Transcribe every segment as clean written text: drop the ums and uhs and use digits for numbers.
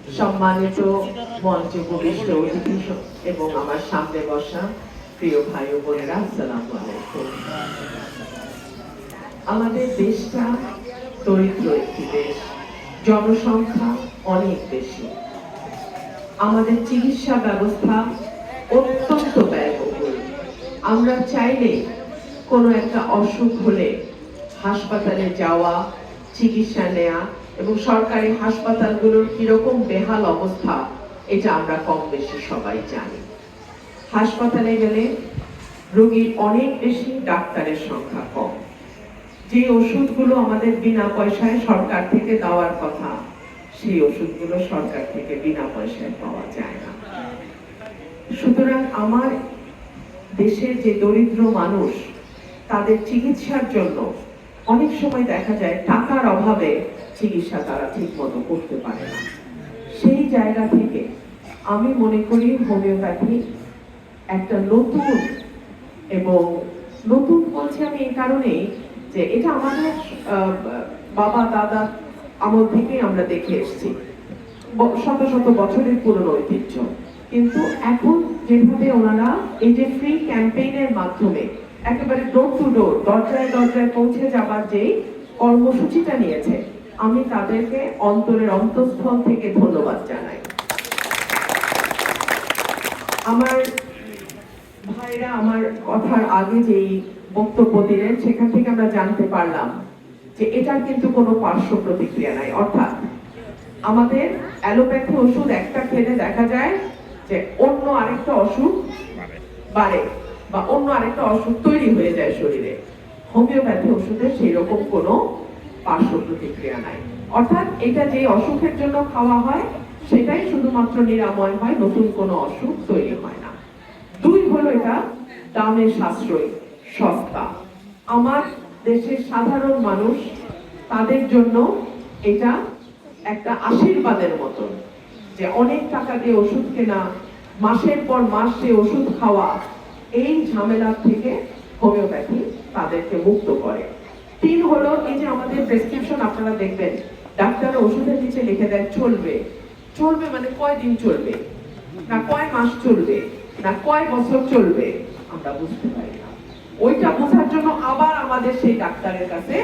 সম্মানিত মঞ্চে উপবিষ্ট অতিথি এবং আমার সামনে বসা প্রিয় ভাই ও বোনেরা, আসসালামু আলাইকুম। আমাদের দেশটা দরিদ্র একটি দেশ, জনসংখ্যা অনেক বেশি। আমাদের চিকিৎসা ব্যবস্থা অত্যন্ত ব্যয়বহুল। আমরা চাইলে কোনো একটা অসুখ হলে হাসপাতালে যাওয়া, চিকিৎসা নেওয়া, এবং সরকারি হাসপাতালগুলোর কিরকম বেহাল অবস্থা এটা আমরা কম বেশি সবাই জানি। হাসপাতালে গেলে রোগীর অনেক বেশি, ডাক্তারের সংখ্যা কম। যে ওষুধগুলো আমাদের বিনা পয়সায় সরকার থেকে দেওয়ার কথা, সেই ওষুধগুলো সরকার থেকে বিনা পয়সায় পাওয়া যায় না। সুতরাং আমার দেশের যে দরিদ্র মানুষ, তাদের চিকিৎসার জন্য অনেক সময় দেখা যায় টাকার অভাবে চিকিৎসা তারা ঠিক মতো করতে পারে না। সেই জায়গা থেকে আমি মনে করি হোমিওপ্যাথি একটা নতুন, এবং নতুন বলছি আমি এই কারণেই যে এটা আমাদের বাবা দাদা আমল থেকেই আমরা দেখে এসেছি, শত শত বছরের পুরনো ঐতিহ্য। কিন্তু এখন যেভাবে ওনারা এই যে ফ্রি ক্যাম্পেইনের মাধ্যমে একেবারে ডোর টু ডোর, দরজায় দরজায় পৌঁছে যাবার যেই কর্মসূচিটা নিয়েছে, আমি তাদেরকে অন্তরের অন্তঃস্থল থেকে ধন্যবাদ জানাই। আমার ভাইরা আমার কথার আগে যেই বক্তব্য দিলেন, সেখান থেকে আমরা জানতে পারলাম যে এটার কিন্তু কোনো পার্শ্ব প্রতিক্রিয়া নাই। অর্থাৎ আমাদের অ্যালোপ্যাথি ওষুধ একটা খেলে দেখা যায় যে অন্য আরেকটা অসুখ বাড়ে বা অন্য আরেকটা অসুখ তৈরি হয়ে যায় শরীরে। হোমিওপ্যাথি ওষুধের সেই রকম কোনো পার্শ্ব প্রতিক্রিয়া নাই। অর্থাৎ এটা যে অসুখের জন্য খাওয়া হয় সেটাই শুধুমাত্র নিরাময় হয়, নতুন কোনো অসুখ তৈরি হয় না। দুই হলো এটা দামে সাশ্রয়ী, সস্তা। আমার দেশের সাধারণ মানুষ, তাদের জন্য এটা একটা আশীর্বাদের মতন, যে অনেক টাকা দিয়ে ওষুধ কেনা, মাসের পর মাস সে ওষুধ খাওয়া, এই ঝামেলা থেকে হোমিওপ্যাথি তাদেরকে মুক্ত করে। তিন হলো এই যে আমাদের প্রেসক্রিপশন আপনারা দেখবেন ডাক্তার ওষুধের নিচে লিখে দেয় চলবে। চলবে মানে কয় দিন চলবে, না কয় মাস চলবে, না কয় বছর চলবে, আমরা বুঝতে পারি না। ওইটা বোঝার জন্য আবার আমাদের সেই ডাক্তারের কাছে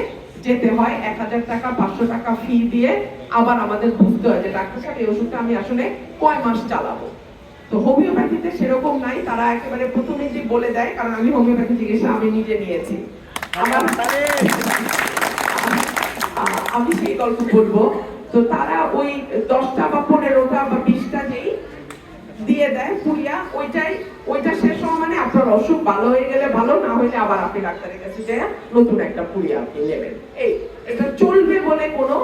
যেতে হয়, 1000 টাকা 500 টাকা ফি দিয়ে আবার আমাদের বুঝতে হয় যে ডাক্তার সাহেব এই ওষুধটা আমি আসলে কয় মাস চালাবো। তো হোমিওপ্যাথিতে সেরকম নাই, তারা একেবারে প্রথমে যে বলে দেয়, কারণ আমি হোমিওপ্যাথি চিকিৎসা আমি নিজে নিয়েছি, আমি সেই গল্প বলবো। তো তারা ওই 10টা বা 15টা বা 20টা যেই দিয়ে দেয় পুড়িয়া, ওইটা শেষ হওয়া মানে আপনার অসুখ ভালো হয়ে গেলে ভালো, না হইলে আবার আপনি ডাক্তারের কাছে যে নতুন একটা পুড়িয়া আপনি নেবেন। এটা চলবে বলে কোনো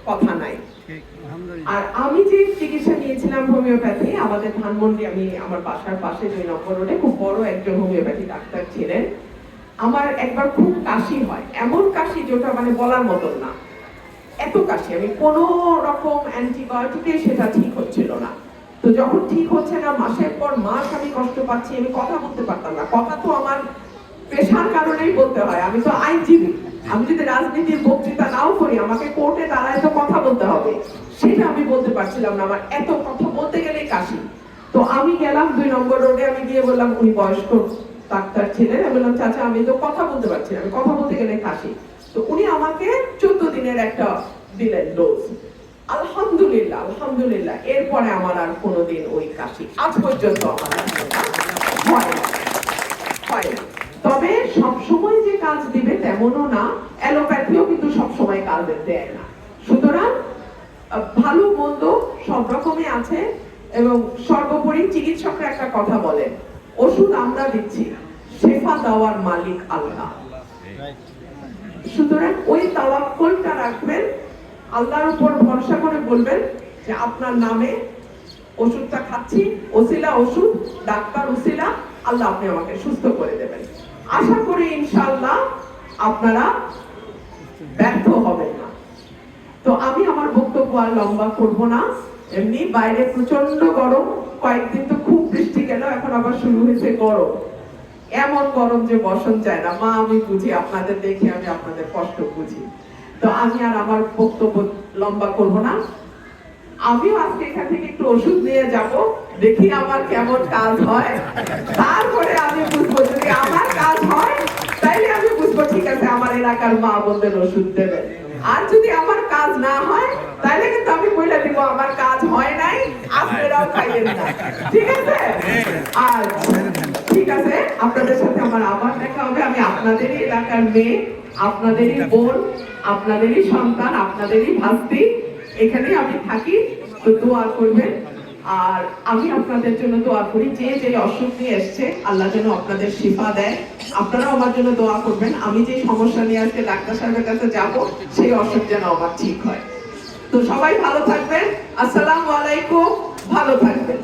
কথা নাই। আর আমি যে চিকিৎসা নিয়েছিলাম হোমিওপ্যাথি, আমাদের ধানমন্ডি, আমি আমার বাসার পাশে 2 নম্বর রোডে খুব বড় একজন হোমিওপ্যাথি ডাক্তার ছিলেন। আমার একবার খুব কাশি হয়, এমন কাশি যেটা মানে বলার মতন না, এত কাশি, আমি কোনো রকম অ্যান্টিবায়োটিকে সেটা ঠিক হচ্ছিল না। তো যখন ঠিক হচ্ছে না, মাসের পর মাস আমি কষ্ট পাচ্ছি, আমি কথা বলতে পারতাম না। কথা তো আমার পেশার কারণেই বলতে হয়, আমি তো আইনজীবী, আমি যদি রাজনীতির বক্তৃতা নাও করি, আমাকে কোর্টে দাঁড়ায় তো কথা বলতে হবে, সেটা আমি বলতে পারছিলাম না, আমার এত কথা বলতে গেলেই কাশি। তো আমি গেলাম 2 নম্বর রোডে, আমি গিয়ে বললাম, উনি বয়স্ক ডাক্তার ছিলেন, আমি বললাম চাচা আমি তো কথা বলতে পারছি না, আমি কথা বলতে গেলে কাশি। তো উনি আমাকে 14 দিনের একটা দিলেন ডোজ। আলহামদুলিল্লাহ আলহামদুলিল্লাহ, এরপরে আমার আর কোনোদিন ওই কাশি আজ পর্যন্ত আমার হয় না। তবে সবসময় যে কাজ দিবে তেমনও না, অ্যালোপ্যাথিও কিন্তু সবসময় কাজ দেয় না। সুতরাং ভালো মন্দ সব রকমই আছে, এবং সর্বোপরি চিকিৎসকরা একটা কথা বলেন, ওষুধ আমরা দিচ্ছি, শেফা দেওয়ার মালিক আল্লাহ। সুতরাং ওই তাওয়াক্কুলটা রাখবেন, আল্লাহর উপর ভরসা করে বলবেন যে আপনার নামে ওষুধটা খাচ্ছি, ওসিলা ওষুধ, ডাক্তার ওসিলা, আল্লাহ আপনি আমাকে সুস্থ করে দেবেন। আশা করি ইনশাআল্লাহ আপনারা ব্যর্থ হবেন না। তো আমি আমার বক্তব্য আর লম্বা করব না, এমনি বাইরে প্রচন্ড গরম, কয়েকদিন তো খুব বৃষ্টি গেল, এখন আবার শুরু হয়েছে গরম, এমন গরম যে বসন চায় না। মা আমি বুঝি, আপনাদের দেখে আমি আপনাদের কষ্ট বুঝি। তো আমি আর আমার বক্তব্য লম্বা করব না, আমিও আজকে এখান থেকে একটু ওষুধ নিয়ে যাব, দেখি আমার কেমন কাজ হয়, তারপরে আমি বুঝবো যদি আমার কাজ হয় তাইলে আমি বুঝবো ঠিক আছে আমার এলাকার মা বোনদের ওষুধ দেবে। আর যদি আমার কাজ না হয় তাহলে কিন্তু আমি বলে দিব আমার কাজ হয় নাই, আপনারাও খাইয়েন না, ঠিক আছে? আর ঠিক আছে, আপনাদের সাথে আমার আবার দেখা হবে। আমি আপনাদেরই এলাকার মেয়ে, আপনাদেরই বোন, আপনাদেরই সন্তান, আপনাদেরই ভাস্তি, এখানেই আমি থাকি। তো দোয়া করবেন, আর আমি আপনাদের জন্য দোয়া করি, যে যে অসুখ নিয়ে এসছে আল্লাহ যেন আপনাদের শিফা দেয়। আপনারাও আমার জন্য দোয়া করবেন, আমি যে সমস্যা নিয়ে আজকে ডাক্তার সাহেবের কাছে যাব সেই অসুখ যেন আমার ঠিক হয়। তো সবাই ভালো থাকবেন, আসসালামু আলাইকুম, ভালো থাকবেন।